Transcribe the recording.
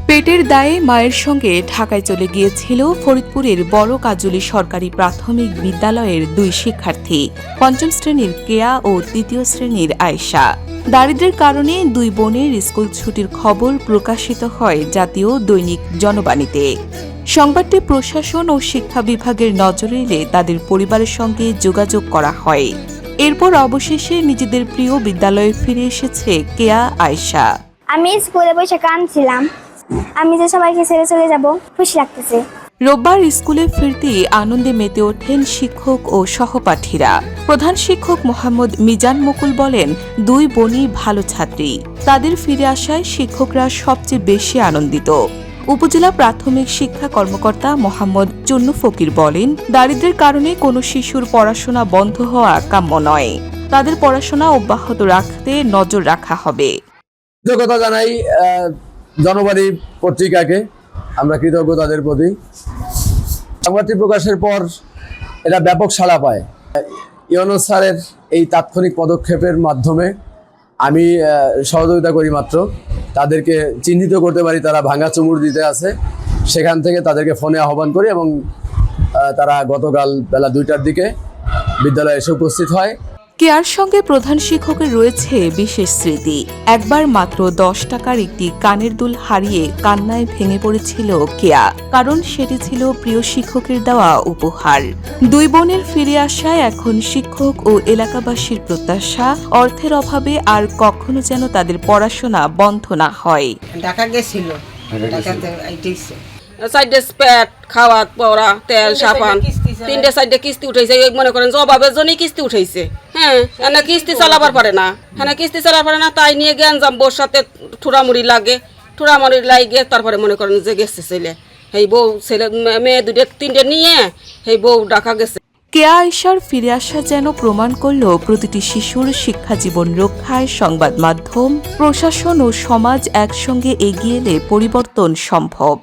পেটের দায়ে মায়ের সঙ্গে ঢাকায় চলে গিয়েছিল ফরিদপুরের বড় কাজলী সরকারি প্রাথমিক বিদ্যালয়ের দুই শিক্ষার্থী, পঞ্চম শ্রেণীর কেয়া ও তৃতীয় শ্রেণীর আয়েশা। দারিদ্র্যের কারণে দুই বোনের স্কুল ছুটির খবর প্রকাশিত হয় জাতীয় দৈনিক জনবাণীতে। সংবাদটি প্রশাসন ও শিক্ষা বিভাগের নজরে এলে তাদের পরিবারের সঙ্গে যোগাযোগ করা হয়। এরপর অবশেষে নিজেদের প্রিয় বিদ্যালয়ে ফিরে এসেছে কেয়া, আয়েশা। আমি স্কুলে বসে কাঁদছিলাম, আমি যে সবাইকে ছেড়ে চলে যাব, খুশি লাগতেছে। রোববার স্কুলে ফিরতেই আনন্দে মেতে ওঠেন শিক্ষক ও সহপাঠীরা। প্রধান শিক্ষক মোহাম্মদ মিজান মুকুল বলেন, দুই বোনই ভালো ছাত্রী, তাদের ফিরে আসায় শিক্ষকরা সবচেয়ে বেশি আনন্দিত। উপজেলা প্রাথমিক শিক্ষা কর্মকর্তা মোহাম্মদ চুন্নু ফকির বলেন, দারিদ্র্যের কারণে কোনো শিশুর পড়াশোনা বন্ধ হওয়া কাম্য নয়, তাদের পড়াশোনা অব্যাহত রাখতে নজর রাখা হবে। কৃতজ্ঞতা জানাই জনবাণী পত্রিকাকে, আমরা কৃতজ্ঞ তাদের প্রতি। সংবাদটি প্রকাশের পর এটা ব্যাপক সাড়া পায়। ইউনুস স্যারের এই তাৎক্ষণিক পদক্ষেপের মাধ্যমে আমি সহযোগিতা করি মাত্র, তাদেরকে চিহ্নিত করতে পারি তারা ভাঙা চুমুর দিতে আছে, সেখান থেকে তাদেরকে ফোনে আহ্বান করি এবং তারা গতকাল বেলা 2টার দিকে বিদ্যালয়ে এসে উপস্থিত হয়। কেয়ার সঙ্গে প্রধান শিক্ষকের রয়েছে বিশেষ স্মৃতি। একবার মাত্র 10 টাকার একটি কানের দুল হারিয়ে কান্নায় ভেঙে পড়েছিল কেয়া, কারণ সেটি ছিল প্রিয় শিক্ষকের দেওয়া উপহার। দুই বোনের ফিরে আসায় এখন শিক্ষক ও এলাকাবাসীর প্রত্যাশা, অর্থের অভাবে আর কখনো যেন তাদের পড়াশোনা বন্ধ না হয়। ঢাকা গেছিল, ঢাকাতে আইতেছে সাইডে প্যাট খাওয়া পড়া তেল সাবান 3টে সাইডে কিস্তি উঠাইছে। মনে করেন জবাবের জন্যই কিস্তি উঠাইছে। হ্যাঁ, এনে কিস্তি চালাবার পারে না, কিস্তি চালাবার পারে না, তাই নিয়ে গ্যাঞ্জাম বোর সাথে ঠুরামুড়ি লাগে। তারপরে মনে করেন যে গেছে ছেলে, এই বউ ছেলে মেয়ে 2-3টে নিয়ে এই বউ ঢাকা গেছে। কেয়া, আয়েশার ফিরে আসা যেন প্রমাণ করল প্রতিটি শিশুর শিক্ষা জীবন রক্ষায় সংবাদ মাধ্যম, প্রশাসন ও সমাজ একসঙ্গে এগিয়ে এলে পরিবর্তন সম্ভব।